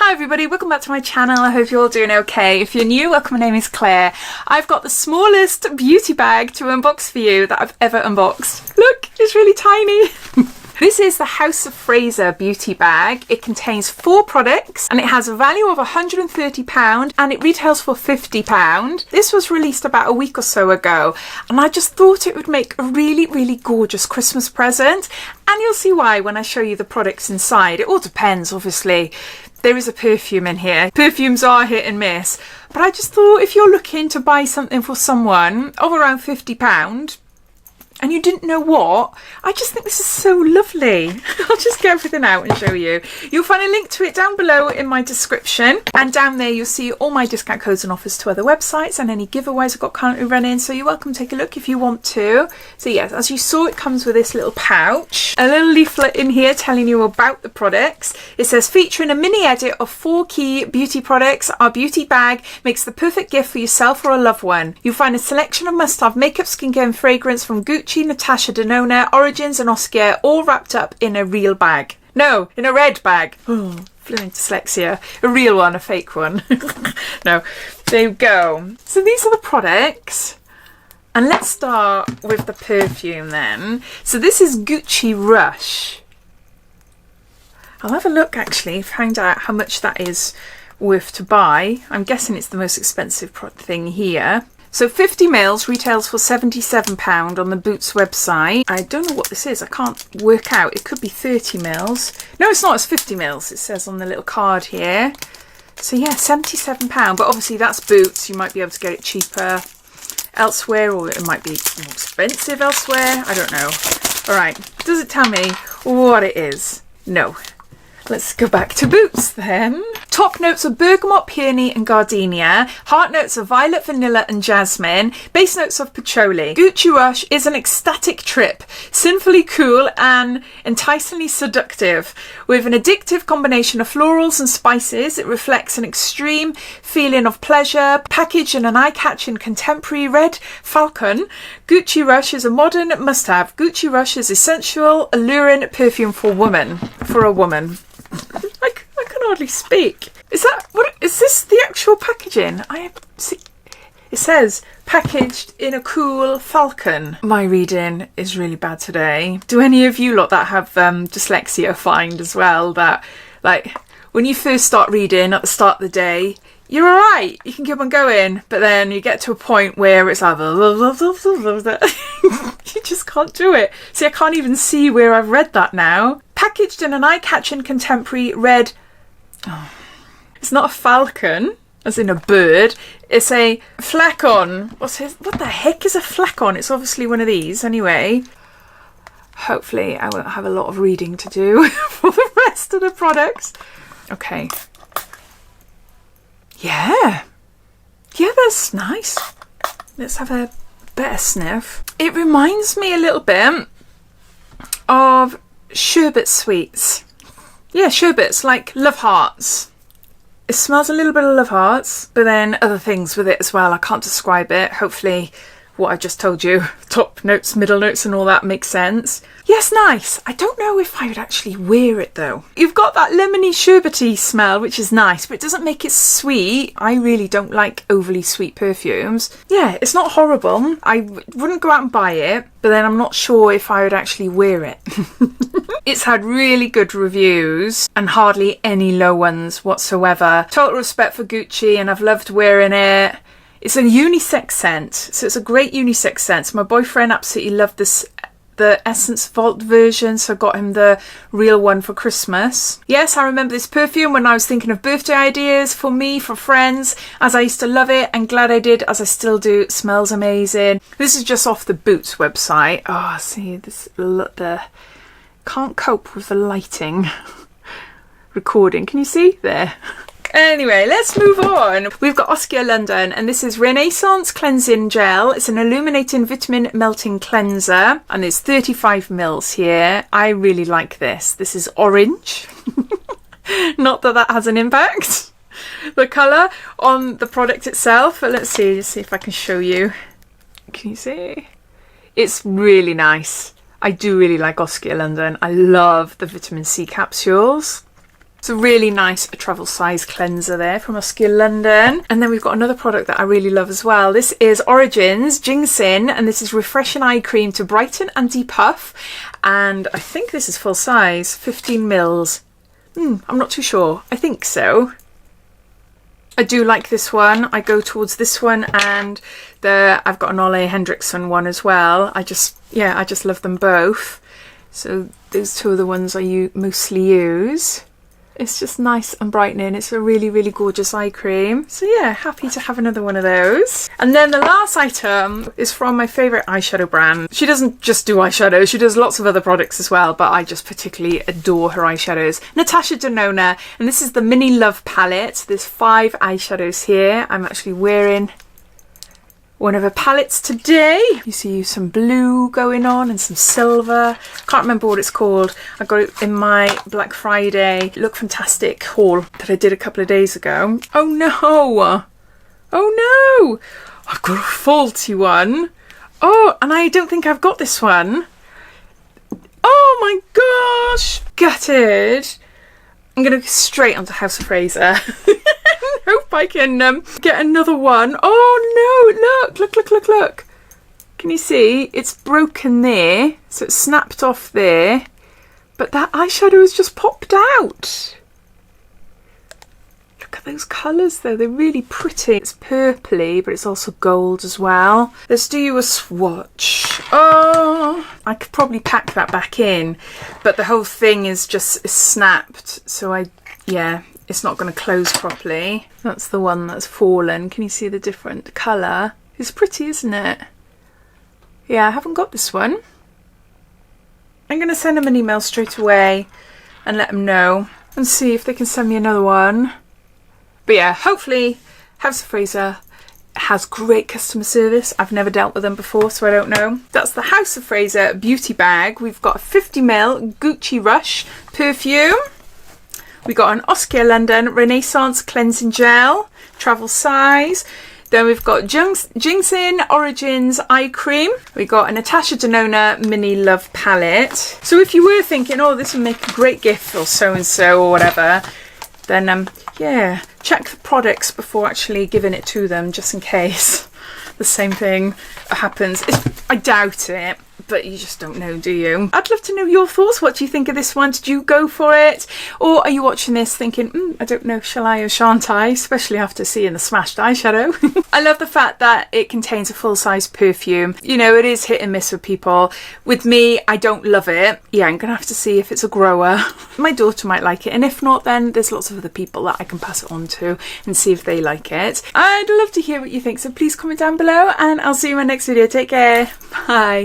Hi everybody, welcome back to my channel. I hope you're all doing okay. If you're new, welcome, my name is Claire. I've got the smallest beauty bag to unbox for you that I've ever unboxed. Look, it's really tiny. This is the House of Fraser beauty bag. It contains 4 products and it has a value of £130 and it retails for £50. This was released about a week or so ago and I just thought it would make a really gorgeous Christmas present, and you'll see why when I show you the products inside. It all depends, obviously. There is a perfume in here. Perfumes are hit and miss, but I just thought if you're looking to buy something for someone of around £50 and you didn't know what, I just think this is so lovely. I'll just get everything out and show you. You'll find a link to it down below in my description, and down there you'll see all my discount codes and offers to other websites and any giveaways I've got currently running, so you're welcome to take a look if you want to. So yes, as you saw, it comes with this little pouch, a little leaflet in here telling you about the products. It says, featuring a mini edit of 4 key beauty products, our beauty bag makes the perfect gift for yourself or a loved one. You'll find a selection of must-have makeup, skincare and fragrance from Gucci, Natasha Denona, Origins and Oskia, all wrapped up in a real bag. No, in a red bag. Oh, fluent dyslexia. A real one, a fake one. No, there you go. So these are the products. And let's start with the perfume then. So this is Gucci Rush. I'll have a look actually, find out how much that is worth to buy. I'm guessing it's the most expensive thing here. So 50ml retails for £77 on the Boots website. I don't know what this is. I can't work out. It could be 30ml. No, it's not. It's 50ml. It says on the little card here. So yeah, £77. But obviously that's Boots. You might be able to get it cheaper elsewhere, or it might be more expensive elsewhere. I don't know. All right. Does it tell me what it is? No. Let's go back to Boots then. Top notes are bergamot, peony and gardenia. Heart notes are violet, vanilla and jasmine. Base notes of patchouli. Gucci Rush is an ecstatic trip, sinfully cool and enticingly seductive. With an addictive combination of florals and spices, it reflects an extreme feeling of pleasure. Packaged in an eye-catching contemporary red falcon, Gucci Rush is a modern must-have. Gucci Rush is essential, alluring perfume for a woman. I can hardly speak. Is that what? Is this the actual packaging? It says packaged in a cool falcon. My reading is really bad today. Do any of you lot that have dyslexia find as well that, like, when you first start reading at the start of the day, you're all right, you can keep on going, but then you get to a point where it's like you just can't do it. See, I can't even see where I've read that now. Packaged in an eye-catching contemporary red... Oh. It's not a falcon, as in a bird. It's a flacon. What the heck is a flacon? It's obviously one of these, anyway. Hopefully I won't have a lot of reading to do for the rest of the products. Okay. Yeah, that's nice. Let's have a better sniff. It reminds me a little bit of sherbet sweets. Yeah, sherbets, like Love Hearts. It smells a little bit of Love Hearts, but then other things with it as well. I can't describe it. Hopefully what I just told you, top notes, middle notes and all that makes sense. Yes, nice. I don't know if I would actually wear it though. You've got that lemony sherbety smell, which is nice, but it doesn't make it sweet. I really don't like overly sweet perfumes. Yeah, it's not horrible. I wouldn't go out and buy it, but then I'm not sure if I would actually wear it. It's had really good reviews and hardly any low ones whatsoever. Total respect for Gucci, and I've loved wearing it. It's a unisex scent, so it's a great unisex scent. My boyfriend absolutely loved this, the Essence Vault version, so I got him the real one for Christmas. Yes, I remember this perfume when I was thinking of birthday ideas for me, for friends, as I used to love it, and glad I did, as I still do. It smells amazing. This is just off the Boots website. Oh, see, this, the can't cope with the lighting recording. Can you see there? Anyway, let's move on. We've got Oskia London, and this is Renaissance Cleansing Gel. It's an illuminating vitamin melting cleanser, and there's 35ml here. I really like this. This is orange. Not that that has an impact. The colour on the product itself. But let's see if I can show you. Can you see? It's really nice. I do really like Oskia London. I love the vitamin C capsules. It's a really nice travel size cleanser there from Oskia London. And then we've got another product that I really love as well. This is Origin's GinZing, and this is Refreshing Eye Cream to Brighten and Depuff. And I think this is full size, 15 mils. I'm not too sure. I think so. I do like this one. I go towards this one, and I've got an Ole Henriksen one as well. I just love them both. So those two are the ones I mostly use. It's just nice and brightening. It's a really, really gorgeous eye cream. So yeah, happy to have another one of those. And then the last item is from my favourite eyeshadow brand. She doesn't just do eyeshadow, she does lots of other products as well, but I just particularly adore her eyeshadows. Natasha Denona, and this is the Mini Love palette. There's 5 eyeshadows here. I'm actually wearing one of her palettes today. You see some blue going on and some silver. Can't remember what it's called. I got it in my Black Friday Look Fantastic haul that I did a couple of days ago. Oh no! Oh no! I've got a faulty one. Oh, and I don't think I've got this one. Oh my gosh! Gutted. I'm going to go straight onto House of Fraser. Hope I can get another one. Oh no, look. Can you see? It's broken there. So it's snapped off there. But that eyeshadow has just popped out. Look at those colours though. They're really pretty. It's purpley, but it's also gold as well. Let's do you a swatch. Oh, I could probably pack that back in. But the whole thing is snapped. So yeah. It's not going to close properly. That's the one that's fallen. Can you see the different colour? It's pretty, isn't it? Yeah, I haven't got this one. I'm going to send them an email straight away and let them know and see if they can send me another one. But yeah, hopefully House of Fraser has great customer service. I've never dealt with them before, so I don't know. That's the House of Fraser beauty bag. We've got a 50ml Gucci Rush perfume. We got an Oskia London Renaissance Cleansing Gel, travel size. Then we've got GinZing Origins Eye Cream. We got a Natasha Denona Mini Love Palette. So if you were thinking, oh, this would make a great gift or so-and-so or whatever, then yeah, check the products before actually giving it to them, just in case the same thing happens. I doubt it. But you just don't know, do you? I'd love to know your thoughts. What do you think of this one? Did you go for it? Or are you watching this thinking, I don't know, shall I or shan't I? Especially after seeing the smashed eyeshadow. I love the fact that it contains a full-size perfume. You know, it is hit and miss with people. With me, I don't love it. Yeah, I'm going to have to see if it's a grower. My daughter might like it. And if not, then there's lots of other people that I can pass it on to and see if they like it. I'd love to hear what you think. So please comment down below and I'll see you in my next video. Take care. Bye.